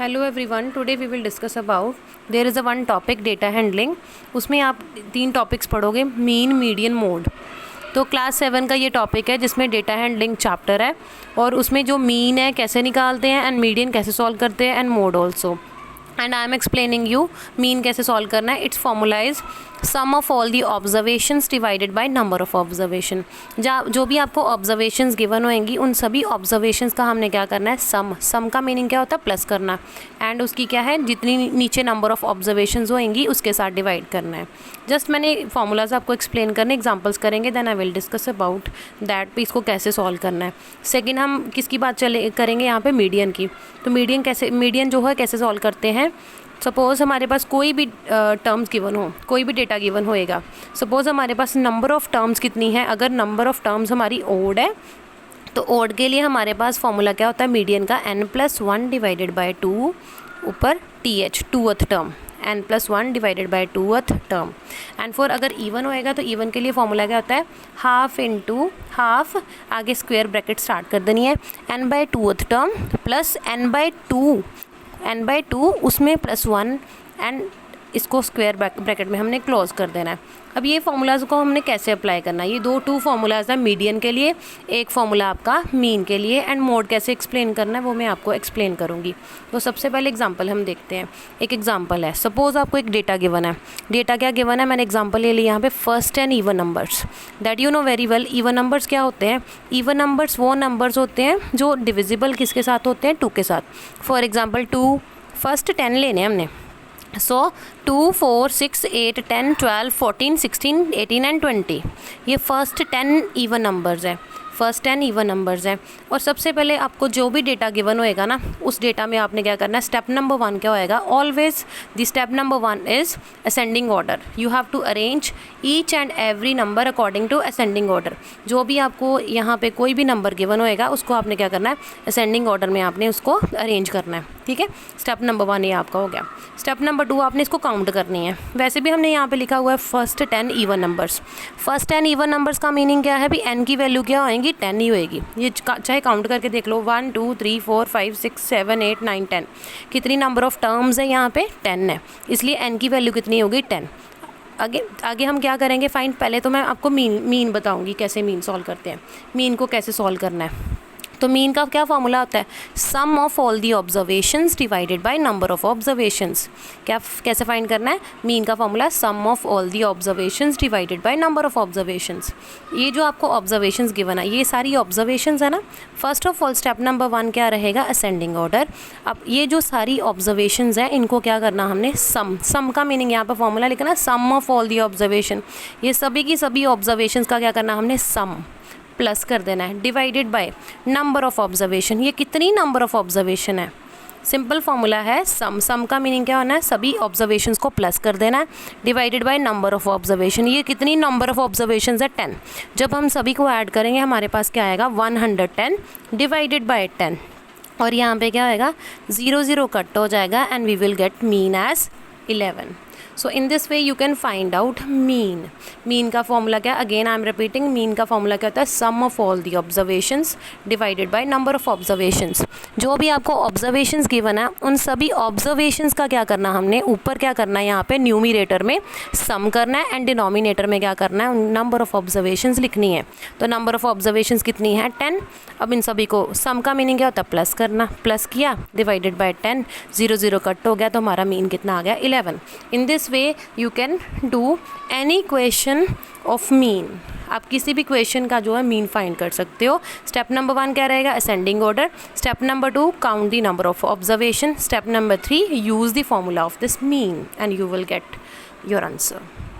Hello everyone, today we will discuss about there is a one topic data handling. उसमें आप 3 topics पढ़ोगे, mean, median, mode. तो class 7 का ये topic है जिसमें डेटा हैंडलिंग चैप्टर है और उसमें जो मीन है कैसे निकालते हैं एंड मीडियन कैसे सॉल्व करते हैं and mode also. And I am explaining you mean कैसे सॉल्व करना है। It's formula is sum of all the observations divided by number of observation. जो भी आपको ऑब्जर्वेशंस गिवन होंगी उन सभी ऑब्जर्वेशंस का हमने क्या करना है, सम का मीनिंग क्या होता है, प्लस करना। एंड उसकी क्या है, जितनी नीचे नंबर ऑफ ऑब्जर्वेशंस होंगी उसके साथ डिवाइड करना है। जस्ट मैंने फार्मूलाज आपको एक्सप्लेन करने, एग्जाम्पल्स करेंगे, then I will discuss about that भी इसको कैसे सॉल्व करना है। सेकेंड हम किसकी बात करेंगे यहाँ पे, मीडियन की। तो मीडियन जो है कैसे सॉल्व करते हैं। सपोज़ हमारे पास कोई भी टर्म्स गिवन हो, कोई भी डेटा गिवन होएगा। सपोज़ हमारे पास नंबर ऑफ़ टर्म्स कितनी है, अगर नंबर ऑफ़ टर्म्स हमारी ओड है तो ओड के लिए हमारे पास फॉर्मूला क्या होता है, मीडियन का n+1 डिवाइडेड बाय 2 ऊपर th, 2th term, n+1 divided by 2th term. And for अगर इवन होएगा तो इवन के लिए फॉर्मूला क्या होता है, हाफ इंटू हाफ, आगे स्क्वायर ब्रैकेट स्टार्ट कर देनी है, n/2th टर्म प्लस n/2 उसमें +1 एंड इसको स्क्वायर ब्रैकेट में हमने क्लोज कर देना है। अब ये फार्मूलाज को हमने कैसे अप्लाई करना है, ये 2 फार्मूलाज हैं मीडियन के लिए, एक फार्मूला आपका मीन के लिए। एंड मोड कैसे एक्सप्लेन करना है वो मैं आपको एक्सप्लेन करूँगी। तो सबसे पहले एग्जांपल हम देखते हैं। एक एग्जांपल है, सपोज़ आपको एक डेटा गिवन है। डेटा क्या गिवन है, मैंने एग्जांपल ले लिया यहाँ पे, first and even numbers. That you know very well. Even numbers क्या होते हैं, इवन नंबर्स वो नंबर्स होते हैं जो डिविजिबल किसके साथ होते हैं, 2 के साथ। फॉर एग्जाम्पल 2, फर्स्ट 10 लेने हैं हमने। सो 2, 4, 6, 8, 10, 12, 14, 16, 18 एंड 20, ये फर्स्ट 10 इवन नंबर्स हैं, फर्स्ट 10 इवन नंबर्स हैं। और सबसे पहले आपको जो भी डेटा गिवन होएगा ना, उस डेटा में आपने क्या करना है, स्टेप नंबर 1 क्या होएगा, always the step number 1 is ascending order. You have to arrange each and every number according to ascending order. जो भी आपको यहाँ पे कोई भी नंबर गिवन होएगा उसको आपने क्या करना है, असेंडिंग ऑर्डर में आपने उसको अरेंज करना है। ठीक है, स्टेप नंबर 1 ये आपका हो गया। स्टेप नंबर 2 आपने इसको काउंट करनी है। वैसे भी हमने यहाँ पे लिखा हुआ है first 10 even numbers. First 10 even numbers का मीनिंग क्या है भी, n की वैल्यू क्या होएगी, 10 ही होएगी। ये चाहे काउंट करके देख लो, 1 2 3 4 5 6 7 8 9 10, कितनी नंबर ऑफ टर्म्स है यहाँ पे, 10 है, इसलिए n की वैल्यू कितनी होगी, 10। आगे हम क्या करेंगे, फाइंड। पहले तो मैं आपको मीन बताऊँगी कैसे मीन सॉल्व करते हैं, मीन को कैसे सॉल्व करना है। तो मीन का क्या फॉर्मूला होता है, sum of all the observations divided by number of observations. कैसे फाइंड करना है, मीन का formula sum of all the observations divided by number of observations. ये जो आपको ऑब्जर्वेशंस गिवन है, ये सारी ऑब्जर्वेशंस है ना। First of all step number 1 क्या रहेगा, असेंडिंग ऑर्डर। अब ये जो सारी ऑब्जर्वेशंस हैं इनको क्या करना हमने, सम का मीनिंग यहाँ पर फॉर्मूला लिखना, सम ऑफ ऑल दी ऑब्जर्वेशन। ये सभी की सभी ऑब्जर्वेशंस का क्या करना हमने, सम प्लस कर देना है, divided by number of observation. ये कितनी नंबर ऑफ ऑब्जर्वेशन है, सिंपल फॉर्मूला है सम का मीनिंग क्या होना है, सभी ऑब्जर्वेशंस को प्लस कर देना है, divided by number of observation. ये कितनी नंबर ऑफ ऑब्जर्वेशंस है, 10। जब हम सभी को ऐड करेंगे हमारे पास क्या आएगा, 110 डिवाइडेड बाय 10। और यहाँ पे क्या आएगा, 0 0 कट हो जाएगा and we will get mean as 11। So in this way you can find out mean. Mean का फॉर्मूला क्या, again I am repeating, mean का फॉर्मूला क्या होता है, sum of all the observations divided by number of observations. जो भी आपको observations given है उन सभी ऑब्जर्वेशंस का क्या करना हमने, ऊपर क्या करना है, यहाँ पे न्यूमिनेटर में सम करना है एंड डिनोमिनेटर में क्या करना है, नंबर ऑफ ऑब्जर्वेशंस लिखनी है। तो नंबर ऑफ ऑब्जर्वेशंस कितनी है, 10। अब इन सभी को सम का मीनिंग क्या होता है, प्लस करना, प्लस किया, डिवाइडेड बाय 10, 0 0 कट हो गया तो हमारा मीन कितना आ गया, 11। इन this way you can do any question of mean. आप किसी भी क्वेश्चन का जो है मीन फाइंड कर सकते हो। स्टेप नंबर 1 क्या रहेगा, ascending order. Step number 2 count the number of observation. Step number 3 use the formula of this mean and you will get your answer.